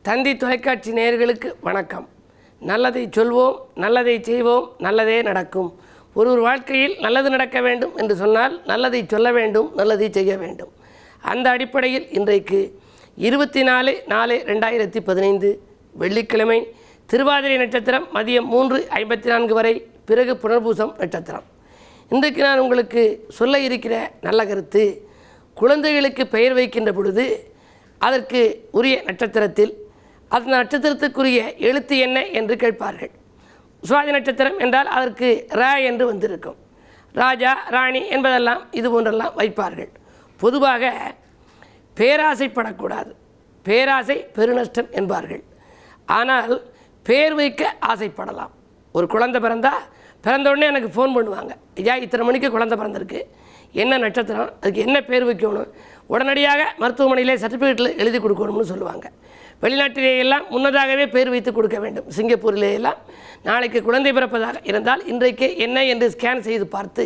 தந்தி தொலைக்காட்சி நேயர்களுக்கு வணக்கம். நல்லதை சொல்வோம், நல்லதை செய்வோம், நல்லதே நடக்கும். ஒரு வாழ்க்கையில் நல்லது நடக்க வேண்டும் என்று சொன்னால் நல்லதை சொல்ல வேண்டும், நல்லதை செய்ய வேண்டும். அந்த அடிப்படையில் இன்றைக்கு 24/4/2015 வெள்ளிக்கிழமை திருவாதிரை நட்சத்திரம் மதியம் 3:54 வரை, பிறகு புனர்பூசம் நட்சத்திரம். இன்றைக்கு நான் உங்களுக்கு சொல்ல இருக்கிற நல்ல கருத்து, குழந்தைகளுக்கு பெயர் வைக்கின்ற பொழுது அதற்கு உரிய நட்சத்திரத்தில் அந்த நட்சத்திரத்துக்குரிய எழுத்து என்ன என்று கேட்பார்கள். சுவாதி நட்சத்திரம் என்றால் அதற்கு ர என்று வந்திருக்கும். ராஜா, ராணி என்பதெல்லாம் இது போன்றெல்லாம் வைப்பார்கள். பொதுவாக பேராசைப்படக்கூடாது, பேராசை பெருநஷ்டம் என்பார்கள். ஆனால் பேர் வைக்க ஆசைப்படலாம். ஒரு குழந்தை பிறந்த உடனே எனக்கு ஃபோன் பண்ணுவாங்க, ஐயா இத்தனை மணிக்கு குழந்தை பிறந்திருக்கு, என்ன நட்சத்திரம், அதுக்கு என்ன பேர் வைக்கணும், உடனடியாக மருத்துவமனையிலே சர்டிஃபிகேட்டில் எழுதி கொடுக்கணும்னு சொல்லுவாங்க. வெளிநாட்டிலேயெல்லாம் முன்னதாகவே பேர் வைத்து கொடுக்க வேண்டும். சிங்கப்பூரிலேயெல்லாம் நாளைக்கு குழந்தை பிறப்பதாக இருந்தால் இன்றைக்கே என்ன என்று ஸ்கேன் செய்து பார்த்து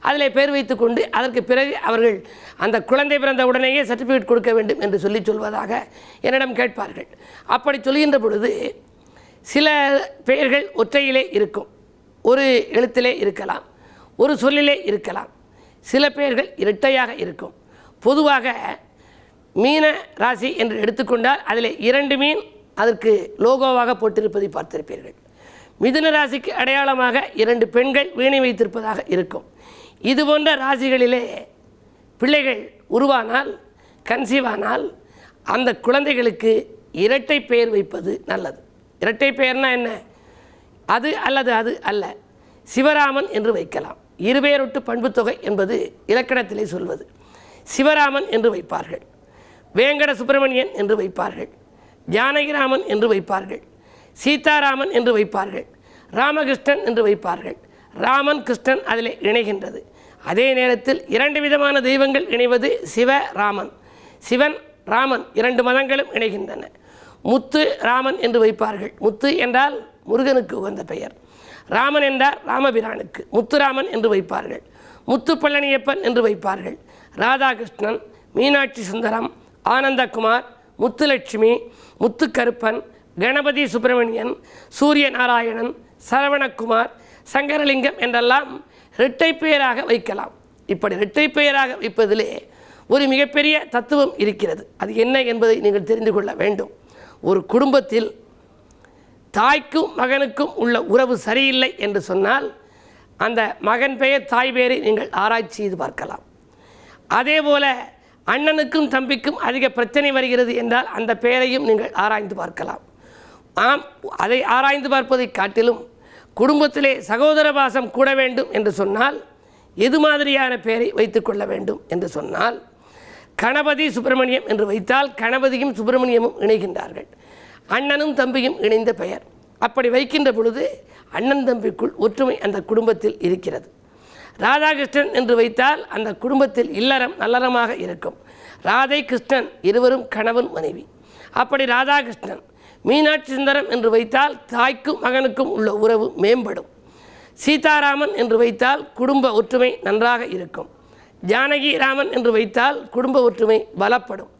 அதில் பேர் வைத்து கொண்டு அதற்கு பிறகு அவர்கள் அந்த குழந்தை பிறந்த உடனேயே சர்டிஃபிகேட் கொடுக்க வேண்டும் என்று சொல்வதாக என்னிடம் கேட்பார்கள். அப்படி சொல்கின்ற பொழுது சில பெயர்கள் ஒற்றையிலே இருக்கும், ஒரு எழுத்திலே இருக்கலாம், ஒரு சொல்லிலே இருக்கலாம். சில பெயர்கள் இரட்டையாக இருக்கும். பொதுவாக மீன ராசி என்று எடுத்துக்கொண்டால் அதில் 2 மீன் அதற்கு லோகோவாக போட்டிருப்பதை பார்த்திருப்பீர்கள். மிதுன ராசிக்கு அடையாளமாக 2 பெண்கள் வீணை வைத்திருப்பதாக இருக்கும். இது போன்ற ராசிகளிலே பிள்ளைகள் உருவானால், கன்சீவானால் அந்த குழந்தைகளுக்கு இரட்டை பெயர் வைப்பது நல்லது. இரட்டை பெயர்னா என்ன? அது அல்லது அது அல்ல, சிவராமன் என்று வைக்கலாம். இருபெயரொட்டு பண்புத்தொகை என்பது இலக்கணத்திலே சொல்வது. சிவராமன் என்று வைப்பார்கள், வேங்கட சுப்பிரமணியன் என்று வைப்பார்கள், ஜானகிராமன் என்று வைப்பார்கள், சீதாராமன் என்று வைப்பார்கள், ராமகிருஷ்ணன் என்று வைப்பார்கள். ராமன் கிருஷ்ணன் அதில் இணைகின்றது. அதே நேரத்தில் 2 விதமான தெய்வங்கள் இணைவது சிவராமன். சிவன் ராமன் 2 மதங்களும் இணைகின்றன. முத்து ராமன் என்று வைப்பார்கள். முத்து என்றால் முருகனுக்கு உகந்த பெயர். ராமன் என்றால் ராமபிரானுக்கு முத்துராமன் என்று வைப்பார்கள். முத்து பழனியப்பன் என்று வைப்பார்கள். ராதாகிருஷ்ணன், மீனாட்சி சுந்தரம், ஆனந்தகுமார், முத்துலட்சுமி, முத்துக்கருப்பன், கணபதி சுப்பிரமணியன், சூரிய நாராயணன், சரவணகுமார், சங்கரலிங்கம் என்றெல்லாம் இரட்டை பெயராக வைக்கலாம். இப்படி இரட்டை பெயராக வைப்பதிலே ஒரு மிகப்பெரிய தத்துவம் இருக்கிறது. அது என்ன என்பதை நீங்கள் தெரிந்து கொள்ள வேண்டும். ஒரு குடும்பத்தில் தாய்க்கும் மகனுக்கும் உள்ள உறவு சரியில்லை என்று சொன்னால் அந்த மகன் பெயர் தாய் பெயரை நீங்கள் ஆராய்ச்சி செய்து பார்க்கலாம். அதே போல அண்ணனுக்கும் தம்பிக்கும் அதிக பிரச்சனை வருகிறது என்றால் அந்த பெயரையும் நீங்கள் ஆராய்ந்து பார்க்கலாம். அதை ஆராய்ந்து பார்ப்பதை காட்டிலும் குடும்பத்திலே சகோதர பாசம் கூட வேண்டும் என்று சொன்னால் எது மாதிரியான பெயரை வைத்து கொள்ள வேண்டும் என்று சொன்னால், கணபதி சுப்பிரமணியம் என்று வைத்தால் கணபதியும் சுப்பிரமணியமும் இணைகின்றார்கள். அண்ணனும் தம்பியும் இணைந்த பெயர். அப்படி வைக்கின்ற பொழுது அண்ணன் தம்பிக்குள் ஒற்றுமை அந்த குடும்பத்தில் இருக்கிறது. ராதாகிருஷ்ணன் என்று வைத்தால் அந்த குடும்பத்தில் இல்லறம் நல்லறமாக இருக்கும். ராதை கிருஷ்ணன் இருவரும் கணவன் மனைவி. அப்படி ராதாகிருஷ்ணன். மீனாட்சி சுந்தரம் என்று வைத்தால் தாய்க்கும் மகனுக்கும் உள்ள உறவு மேம்படும். சீதாராமன் என்று வைத்தால் குடும்ப ஒற்றுமை நன்றாக இருக்கும். ஜானகி ராமன் என்று வைத்தால் குடும்ப ஒற்றுமை பலப்படும்.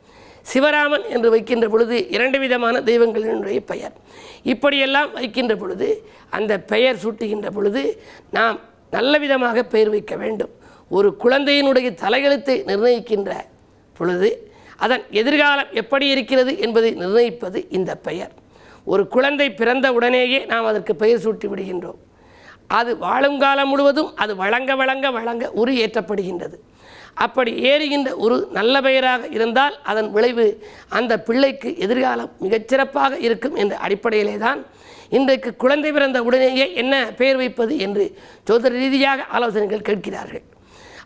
சிவராமன் என்று வைக்கின்ற பொழுது 2 விதமான தெய்வங்களினுடைய பெயர். இப்படியெல்லாம் வைக்கின்ற பொழுது அந்த பெயர் சூட்டுகின்ற பொழுது நாம் நல்ல விதமாக பெயர் வைக்க வேண்டும். ஒரு குழந்தையினுடைய தலையெழுத்தை நிர்ணயிக்கின்ற பொழுது அதன் எதிர்காலம் எப்படி இருக்கிறது என்பதை நிர்ணயிப்பது இந்த பெயர். ஒரு குழந்தை பிறந்த உடனேயே நாம் அதற்கு பெயர் சூட்டி விடுகின்றோம். அது வாழும் காலம் முழுவதும் அது வழங்க வழங்க வழங்க உரு ஏற்றப்படுகின்றது. அப்படி ஏறுகின்ற ஒரு நல்ல பெயராக இருந்தால் அதன் விளைவு அந்த பிள்ளைக்கு எதிர்காலம் மிகச்சிறப்பாக இருக்கும் என்ற அடிப்படையிலே தான் இன்றைக்கு குழந்தை பிறந்த உடனேயே என்ன பெயர் வைப்பது என்று ஜோதிட ரீதியாக ஆலோசனைகள் கேட்கிறார்கள்.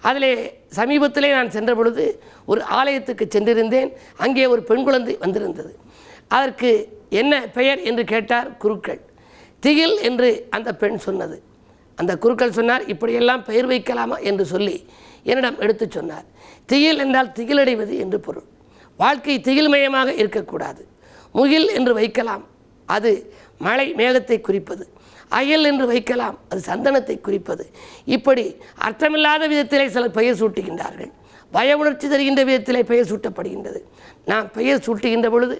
அதிலே சமீபத்திலே நான் சென்ற பொழுது ஒரு ஆலயத்துக்கு சென்றிருந்தேன். அங்கே ஒரு பெண் குழந்தை வந்திருந்தது. அதற்கு என்ன பெயர் என்று கேட்டார் குருக்கள். திகில் என்று அந்த பெண் சொன்னது. அந்த குருக்கள் சொன்னார், இப்படியெல்லாம் பெயர் வைக்கலாமா என்று சொல்லி என்னிடம் எடுத்து சொன்னார். திகில் என்றால் திகிலடைவது என்று பொருள். வாழ்க்கை திகில்மயமாக இருக்கக்கூடாது. முகில் என்று வைக்கலாம், அது மழை மேகத்தை குறிப்பது. அயல் என்று வைக்கலாம், அது சந்தனத்தை குறிப்பது. இப்படி அர்த்தமில்லாத விதத்திலே சிலர் பெயர் சூட்டுகின்றார்கள். பய உணர்ச்சி தருகின்ற விதத்திலே பெயர் சூட்டப்படுகின்றது. நாம் பெயர் சூட்டுகின்ற பொழுது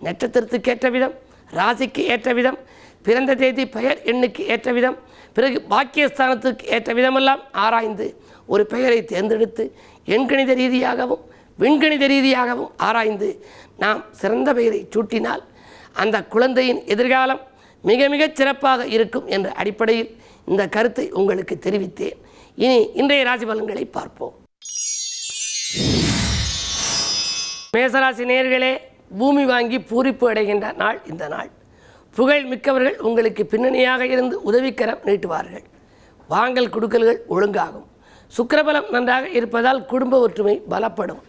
நட்சத்திரத்துக்கு ஏற்ற விதம், ராசிக்கு ஏற்ற விதம், பிறந்த தேதி, பெயர் எண்ணுக்கு ஏற்ற விதம், பிறகு பாக்கியஸ்தானத்துக்கு ஏற்ற விதமெல்லாம் ஆராய்ந்து ஒரு பெயரை தேர்ந்தெடுத்து எண்கணித ரீதியாகவும் விண்கணித ரீதியாகவும் ஆராய்ந்து நாம் சிறந்த பெயரை சூட்டினால் அந்த குழந்தையின் எதிர்காலம் மிக மிகச் சிறப்பாக இருக்கும் என்ற அடிப்படையில் இந்த கருத்தை உங்களுக்கு தெரிவித்தேன். இனி இன்றைய ராசி பலன்களை பார்ப்போம். மேசராசி நேயர்களே, பூமி வாங்கி பூரிப்பு அடைகின்ற நாள் இந்த நாள். புகழ் மிக்கவர்கள் உங்களுக்கு பின்னணியாக இருந்து உதவிக்கரம் நீட்டுவார்கள். வாங்கல் கொடுக்கல்கள் ஒழுங்காகும். சுக்கிரபலம் நன்றாக இருப்பதால் குடும்ப ஒற்றுமை பலப்படும்.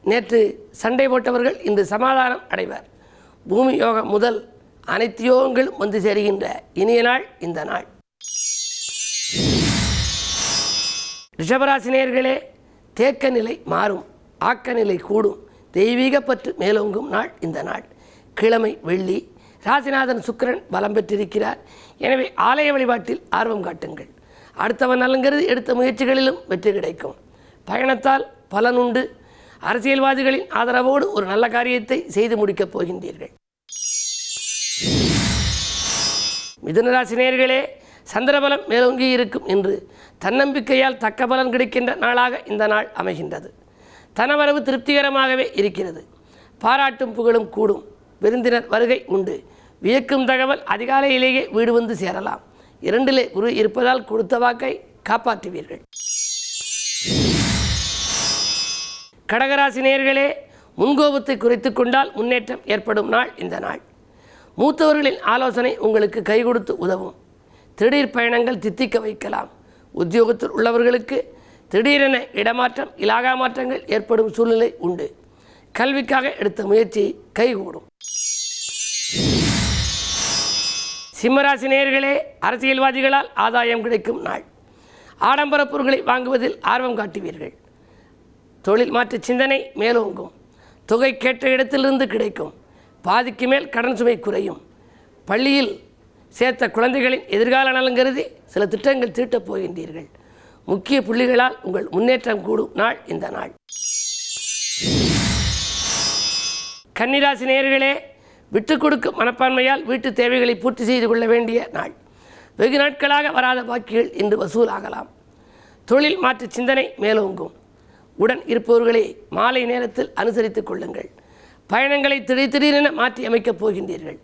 நேற்று சண்டை போட்டவர்கள் இன்று சமாதானம் அடைவர். பூமி யோகம் முதல் அனைத்து யோகங்களும் வந்து சேருகின்ற இனிய நாள் இந்த நாள். ரிஷபராசினியர்களே, தேக்க நிலை மாறும், ஆக்க நிலை கூடும், தெய்வீக பற்று மேலோங்கும் நாள் இந்த நாள். கிழமை வெள்ளி. ராசிநாதன் சுக்கிரன் பலம் பெற்றிருக்கிறார். எனவே ஆலய வழிபாட்டில் ஆர்வம் காட்டுங்கள். அடுத்தவன் நலங்கிறது எடுத்த முயற்சிகளிலும் வெற்றி கிடைக்கும். பயணத்தால் பலனுண்டு. அரசியல்வாதிகளின் ஆதரவோடு ஒரு நல்ல காரியத்தை செய்து முடிக்கப் போகின்றீர்கள். மிதுனராசி நேயர்களே, சந்திரபலம் மேலோங்கி இருக்கும் என்று தன்னம்பிக்கையால் தக்க பலன் கிடைக்கின்ற நாளாக இந்த நாள் அமைகின்றது. தனவரவு திருப்திகரமாகவே இருக்கிறது. பாராட்டும் புகழும் கூடும். விருந்தினர் வருகை உண்டு. வியக்கும் தகவல் அதிகாலையிலேயே வீடு வந்து சேரலாம். 2 குரு இருப்பதால் கொடுத்த வாக்கை காப்பாற்றுவீர்கள். கடகராசி நேயர்களே, முன்கோபத்தை குறைத்து கொண்டால் முன்னேற்றம் ஏற்படும் நாள் இந்த நாள். மூத்தவர்களின் ஆலோசனை உங்களுக்கு கை கொடுத்து உதவும். திடீர் பயணங்கள் தித்திக்க வைக்கலாம். உத்தியோகத்தில் உள்ளவர்களுக்கு திடீரென இடமாற்றம், இலாகா மாற்றங்கள் ஏற்படும் சூழ்நிலை உண்டு. கல்விக்காக எடுத்த முயற்சி கைகூடும். சிம்மராசி நேயர்களே, அரசியல்வாதிகளால் ஆதாயம் கிடைக்கும் நாள். ஆடம்பர பொருட்களை வாங்குவதில் ஆர்வம் காட்டுவீர்கள். தொழில் மாற்று சிந்தனை மேலோங்கும். தொகை கேட்ட இடத்திலிருந்து கிடைக்கும். பாதிக்கு மேல் கடன் சுமை குறையும். பள்ளியில் சேர்த்த குழந்தைகளின் எதிர்கால நலன் கருதி சில திட்டங்கள் தீட்டப் போகின்றீர்கள். முக்கிய புள்ளிகளால் உங்கள் முன்னேற்றம் கூடும் நாள் இந்த நாள். கன்னிராசி நேயர்களே, விட்டு கொடுக்கும் மனப்பான்மையால் வீட்டு தேவைகளை பூர்த்தி செய்து கொள்ள வேண்டிய நாள். வெகு நாட்களாக வராத பாக்கிகள் இன்று வசூலாகலாம். தொழில் மாற்று சிந்தனை மேலோங்கும். உடன் இருப்பவர்களை மாலை நேரத்தில் அனுசரித்துக் கொள்ளுங்கள். பயணங்களை திடீரென மாற்றி அமைக்கப் போகின்றீர்கள்.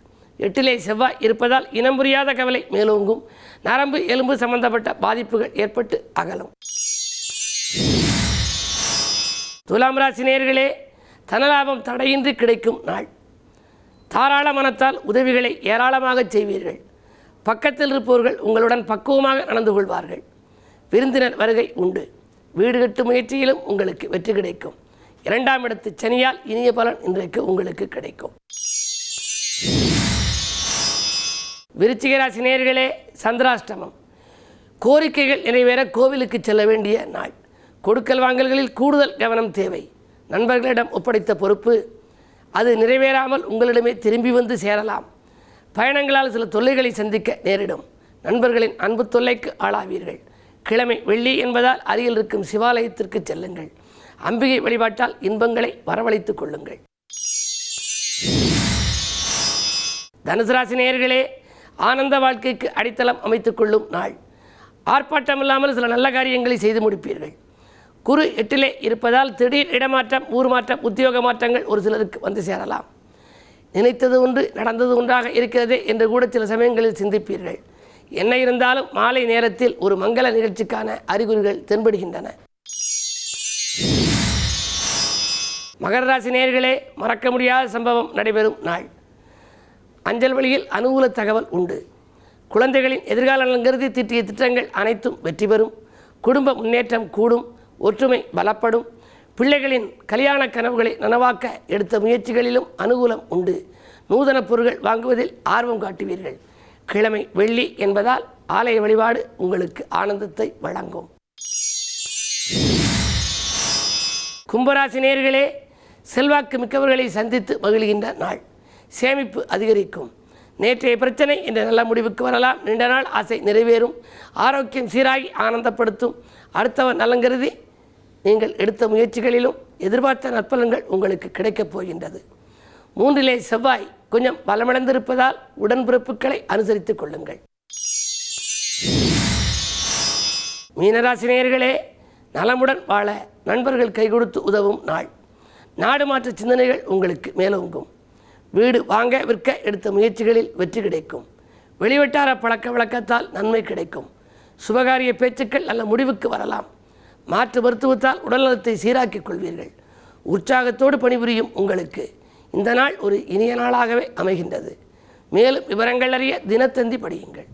8 செவ்வாய் இருப்பதால் இனம் புரியாத கவலை மேலோங்கும். நரம்பு எலும்பு சம்பந்தப்பட்ட பாதிப்புகள் ஏற்பட்டு அகலும். துலாம் ராசி நேயர்களே, தனலாபம் தடையின்றி கிடைக்கும் நாள். தாராள மனத்தால் உதவிகளை ஏராளமாக செய்வீர்கள். பக்கத்தில் இருப்பவர்கள் உங்களுடன் பக்குவமாக நடந்து கொள்வார்கள். விருந்தினர் வருகை உண்டு. வீடு கட்டும் முயற்சியிலும் உங்களுக்கு வெற்றி கிடைக்கும். 2ஆம் இடத்து சனியால் இனிய பலன் இன்றைக்கு உங்களுக்கு கிடைக்கும். விருச்சிக ராசி நேயர்களே, சந்திராஷ்டமம். கோரிக்கைகள் நிறைவேற கோவிலுக்கு செல்ல வேண்டிய நாள். கொடுக்கல் வாங்கல்களில் கூடுதல் கவனம் தேவை. நண்பர்களிடம் ஒப்படைத்த பொறுப்பு அது நிறைவேறாமல் உங்களிடமே திரும்பி வந்து சேரலாம். பயணங்களால் சில தொல்லைகளை சந்திக்க நேரிடும். நண்பர்களின் அன்பு தொல்லைக்கு ஆளாவீர்கள். கிழமை வெள்ளி என்பதால் அருகில் இருக்கும் சிவாலயத்திற்கு செல்லுங்கள். அம்பிகை வழிபாட்டால் இன்பங்களை வரவழைத்துக் கொள்ளுங்கள். தனுசு ராசி நேயர்களே, ஆனந்த வாழ்க்கைக்கு அடித்தளம் அமைத்துக் கொள்ளும் நாள். ஆர்ப்பாட்டமில்லாமல் சில நல்ல காரியங்களை செய்து முடிப்பீர்கள். குரு 8 இருப்பதால் திடீர் இடமாற்றம், ஊர் மாற்றம், உத்தியோக மாற்றங்கள் ஒரு சிலருக்கு வந்து சேரலாம். நினைத்தது ஒன்று நடந்தது ஒன்றாக இருக்கிறதே என்று கூட சில சமயங்களில் சிந்திப்பீர்கள். என்ன இருந்தாலும் மாலை நேரத்தில் ஒரு மங்கள நிகழ்ச்சிக்கான அறிகுறிகள் தென்படுகின்றன. மகர ராசி நேயர்களே, மறக்க முடியாத சம்பவம் நடைபெறும் நாள். அஞ்சல் வழியில் அனுகூல தகவல் உண்டு. குழந்தைகளின் எதிர்கால நலன் கருதி தீட்டிய திட்டங்கள் அனைத்தும் வெற்றி பெறும். குடும்ப முன்னேற்றம் கூடும். ஒற்றுமை பலப்படும். பிள்ளைகளின் கல்யாண கனவுகளை நனவாக்க எடுத்த முயற்சிகளிலும் அனுகூலம் உண்டு. நூதன பொருட்கள் வாங்குவதில் ஆர்வம் காட்டுவீர்கள். கிழமை வெள்ளி என்பதால் ஆலய வழிபாடு உங்களுக்கு ஆனந்தத்தை வழங்கும். கும்பராசி நேயர்களே, செல்வாக்கு மிக்கவர்களை சந்தித்து மகிழ்கின்ற நாள். சேமிப்பு அதிகரிக்கும். நேற்றைய பிரச்சனை இன்று நல்ல முடிவுக்கு வரலாம். நீண்ட நாள் ஆசை நிறைவேறும். ஆரோக்கியம் சீராகி ஆனந்தப்படுத்தும். அடுத்தவர் நலங்கருதி நீங்கள் எடுத்த முயற்சிகளிலும் எதிர்பார்த்த நற்பலன்கள் உங்களுக்கு கிடைக்கப் போகின்றது. 3 செவ்வாய் கொஞ்சம் பலமிழந்திருப்பதால் உடன்பிறப்புகளை அனுசரித்துக் கொள்ளுங்கள். மீனராசி நேயர்களே, நலமுடன் வாழ நண்பர்கள் கை கொடுத்து உதவும் நாள். நாடு மாற்ற சிந்தனைகள் உங்களுக்கு மேலோங்கும். வீடு வாங்க விற்க எடுத்த முயற்சிகளில் வெற்றி கிடைக்கும். வெளிவட்டார பழக்க வழக்கத்தால் நன்மை கிடைக்கும். சுபகாரிய பேச்சுக்கள் நல்ல முடிவுக்கு வரலாம். மாற்று மருத்துவத்தால் உடல்நலத்தை சீராக்கிக் கொள்வீர்கள். உற்சாகத்தோடு பணிபுரியும் உங்களுக்கு இந்த நாள் ஒரு இனிய நாளாகவே அமைகின்றது. மேலும் விவரங்கள் அறிய தினத்தந்தி படியுங்கள்.